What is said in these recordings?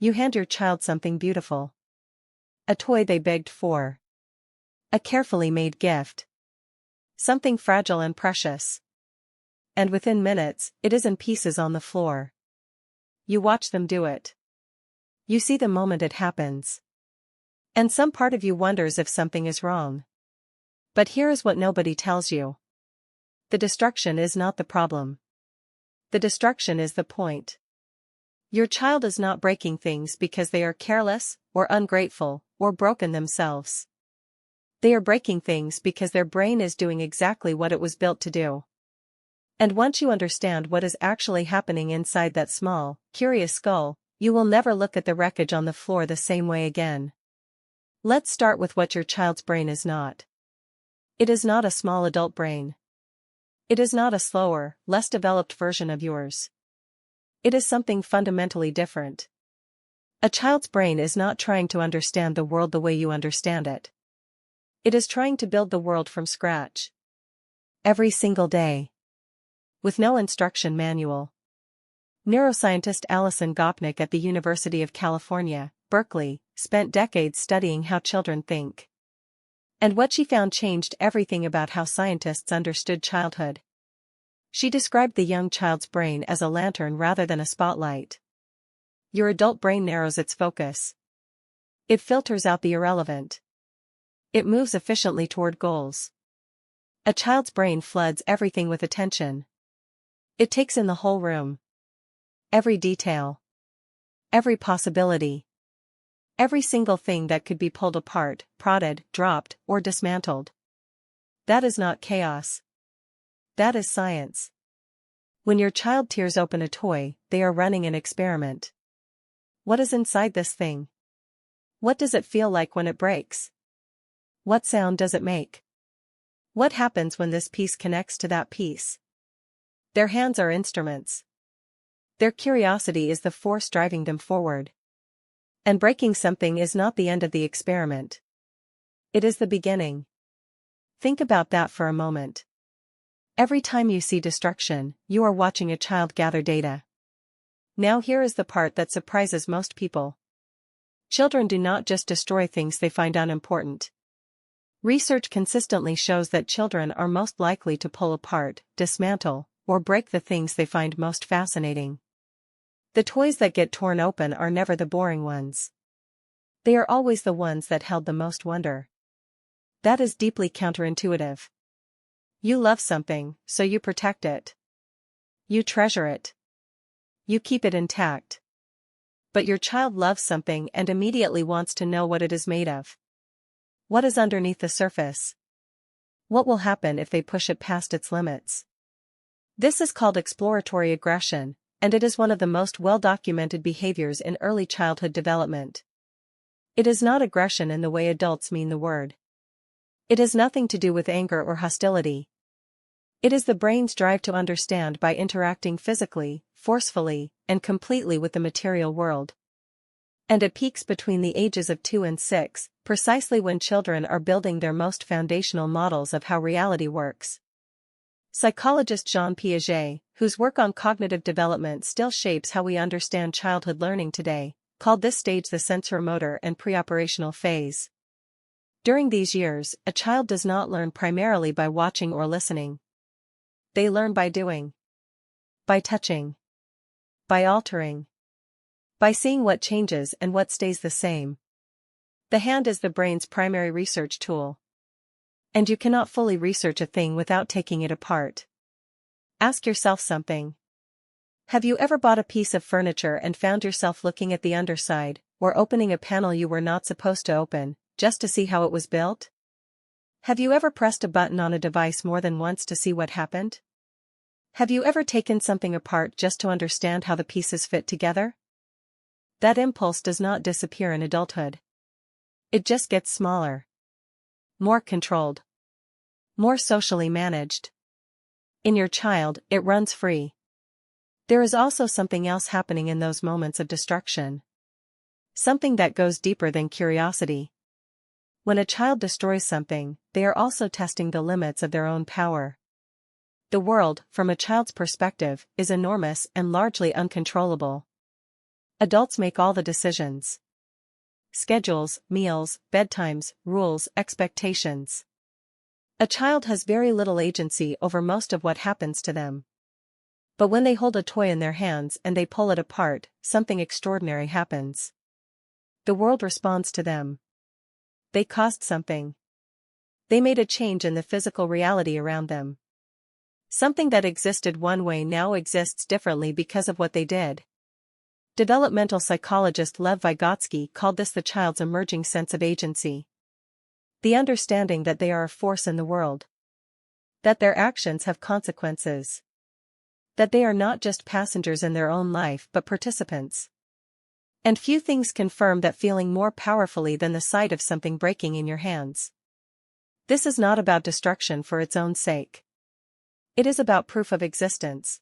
You hand your child something beautiful. A toy they begged for. A carefully made gift. Something fragile and precious. And within minutes, it is in pieces on the floor. You watch them do it. You see the moment it happens. And some part of you wonders if something is wrong. But here is what nobody tells you. The destruction is not the problem. The destruction is the point. Your child is not breaking things because they are careless, or ungrateful, or broken themselves. They are breaking things because their brain is doing exactly what it was built to do. And once you understand what is actually happening inside that small, curious skull, you will never look at the wreckage on the floor the same way again. Let's start with what your child's brain is not. It is not a small adult brain. It is not a slower, less developed version of yours. It is something fundamentally different. A child's brain is not trying to understand the world the way you understand it. It is trying to build the world from scratch. Every single day. With no instruction manual. Neuroscientist Alison Gopnik at the University of California, Berkeley, spent decades studying how children think. And what she found changed everything about how scientists understood childhood. She described the young child's brain as a lantern rather than a spotlight. Your adult brain narrows its focus. It filters out the irrelevant. It moves efficiently toward goals. A child's brain floods everything with attention. It takes in the whole room. Every detail. Every possibility. Every single thing that could be pulled apart, prodded, dropped, or dismantled. That is not chaos. That is science. When your child tears open a toy, they are running an experiment. What is inside this thing? What does it feel like when it breaks? What sound does it make? What happens when this piece connects to that piece? Their hands are instruments. Their curiosity is the force driving them forward. And breaking something is not the end of the experiment. It is the beginning. Think about that for a moment. Every time you see destruction, you are watching a child gather data. Now here is the part that surprises most people. Children do not just destroy things they find unimportant. Research consistently shows that children are most likely to pull apart, dismantle, or break the things they find most fascinating. The toys that get torn open are never the boring ones. They are always the ones that held the most wonder. That is deeply counterintuitive. You love something, so you protect it. You treasure it. You keep it intact. But your child loves something and immediately wants to know what it is made of. What is underneath the surface? What will happen if they push it past its limits? This is called exploratory aggression, and it is one of the most well-documented behaviors in early childhood development. It is not aggression in the way adults mean the word. It has nothing to do with anger or hostility. It is the brain's drive to understand by interacting physically, forcefully, and completely with the material world. And it peaks between the ages of 2 and 6, precisely when children are building their most foundational models of how reality works. Psychologist Jean Piaget, whose work on cognitive development still shapes how we understand childhood learning today, called this stage the sensorimotor and preoperational phase. During these years, a child does not learn primarily by watching or listening. They learn by doing. By touching. By altering. By seeing what changes and what stays the same. The hand is the brain's primary research tool. And you cannot fully research a thing without taking it apart. Ask yourself something. Have you ever bought a piece of furniture and found yourself looking at the underside, or opening a panel you were not supposed to open, just to see how it was built? Have you ever pressed a button on a device more than once to see what happened? Have you ever taken something apart just to understand how the pieces fit together? That impulse does not disappear in adulthood. It just gets smaller. More controlled. More socially managed. In your child, it runs free. There is also something else happening in those moments of destruction. Something that goes deeper than curiosity. When a child destroys something, they are also testing the limits of their own power. The world, from a child's perspective, is enormous and largely uncontrollable. Adults make all the decisions. Schedules, meals, bedtimes, rules, expectations. A child has very little agency over most of what happens to them. But when they hold a toy in their hands and they pull it apart, something extraordinary happens. The world responds to them. They caused something. They made a change in the physical reality around them. Something that existed one way now exists differently because of what they did. Developmental psychologist Lev Vygotsky called this the child's emerging sense of agency. The understanding that they are a force in the world. That their actions have consequences. That they are not just passengers in their own life but participants. And few things confirm that feeling more powerfully than the sight of something breaking in your hands. This is not about destruction for its own sake. It is about proof of existence.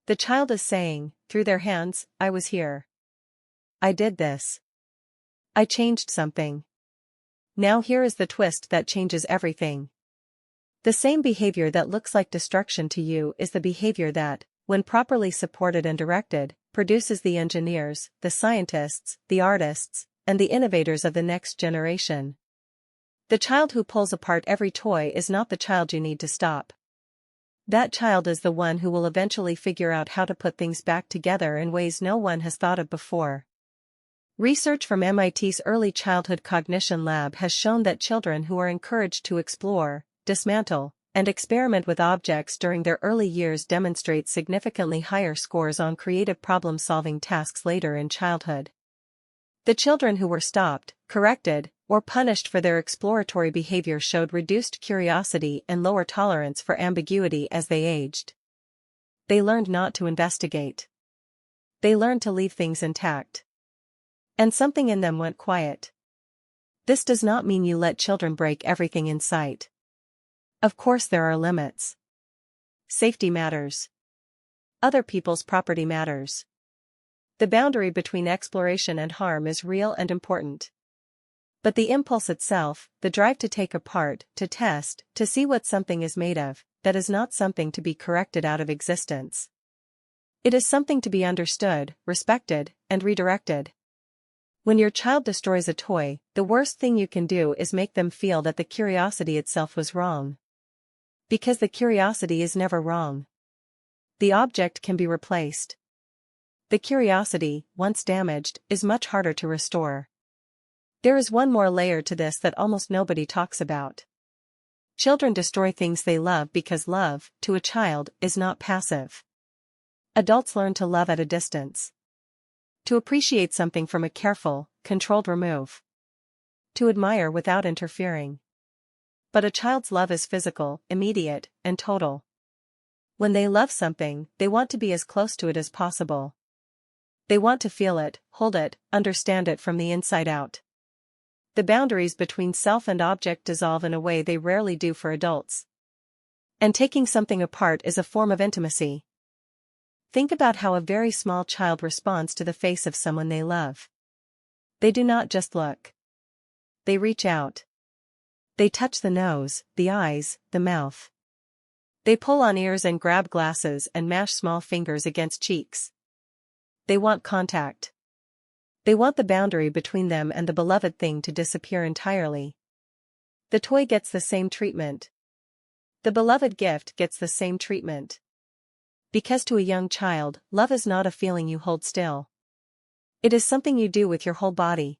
The child is saying, through their hands, I was here. I did this. I changed something. Now here is the twist that changes everything. The same behavior that looks like destruction to you is the behavior that, when properly supported and directed, produces the engineers, the scientists, the artists, and the innovators of the next generation. The child who pulls apart every toy is not the child you need to stop. That child is the one who will eventually figure out how to put things back together in ways no one has thought of before. Research from MIT's Early Childhood Cognition Lab has shown that children who are encouraged to explore, dismantle, and experiment with objects during their early years demonstrate significantly higher scores on creative problem-solving tasks later in childhood. The children who were stopped, corrected, or punished for their exploratory behavior showed reduced curiosity and lower tolerance for ambiguity as they aged. They learned not to investigate. They learned to leave things intact. And something in them went quiet. This does not mean you let children break everything in sight. Of course there are limits. Safety matters. Other people's property matters. The boundary between exploration and harm is real and important. But the impulse itself, the drive to take apart, to test, to see what something is made of, that is not something to be corrected out of existence. It is something to be understood, respected, and redirected. When your child destroys a toy, the worst thing you can do is make them feel that the curiosity itself was wrong. Because the curiosity is never wrong. The object can be replaced. The curiosity, once damaged, is much harder to restore. There is one more layer to this that almost nobody talks about. Children destroy things they love because love, to a child, is not passive. Adults learn to love at a distance. To appreciate something from a careful, controlled remove. To admire without interfering. But a child's love is physical, immediate, and total. When they love something, they want to be as close to it as possible. They want to feel it, hold it, understand it from the inside out. The boundaries between self and object dissolve in a way they rarely do for adults. And taking something apart is a form of intimacy. Think about how a very small child responds to the face of someone they love. They do not just look. They reach out. They touch the nose, the eyes, the mouth. They pull on ears and grab glasses and mash small fingers against cheeks. They want contact. They want the boundary between them and the beloved thing to disappear entirely. The toy gets the same treatment. The beloved gift gets the same treatment. Because to a young child, love is not a feeling you hold still. It is something you do with your whole body.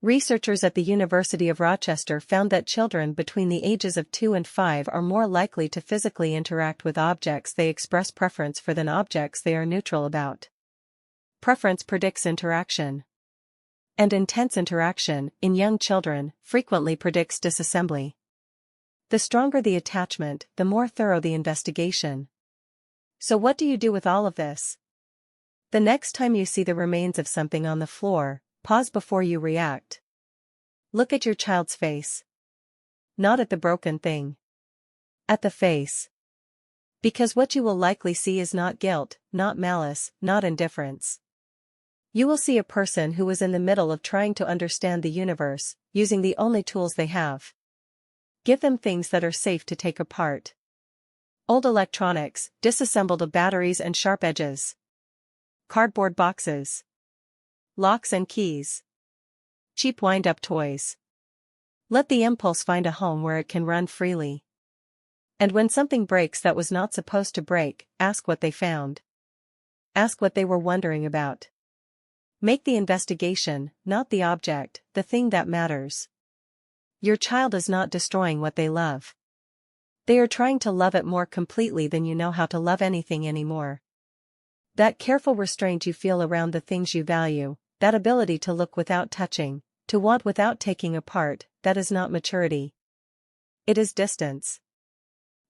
Researchers at the University of Rochester found that children between the ages of 2 and 5 are more likely to physically interact with objects they express preference for than objects they are neutral about. Preference predicts interaction. And intense interaction, in young children, frequently predicts disassembly. The stronger the attachment, the more thorough the investigation. So what do you do with all of this? The next time you see the remains of something on the floor, pause before you react. Look at your child's face. Not at the broken thing. At the face. Because what you will likely see is not guilt, not malice, not indifference. You will see a person who is in the middle of trying to understand the universe, using the only tools they have. Give them things that are safe to take apart. Old electronics, disassembled of batteries and sharp edges. Cardboard boxes. locks and keys. Cheap wind-up toys. Let the impulse find a home where it can run freely. And when something breaks that was not supposed to break, ask what they found. Ask what they were wondering about. Make the investigation, not the object, the thing that matters. Your child is not destroying what they love. They are trying to love it more completely than you know how to love anything anymore. That careful restraint you feel around the things you value, that ability to look without touching, to want without taking apart, that is not maturity. It is distance.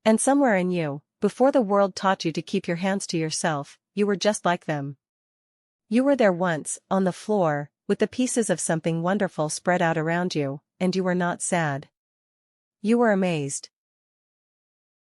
And somewhere in you, before the world taught you to keep your hands to yourself, you were just like them. You were there once, on the floor, with the pieces of something wonderful spread out around you, and you were not sad. You were amazed.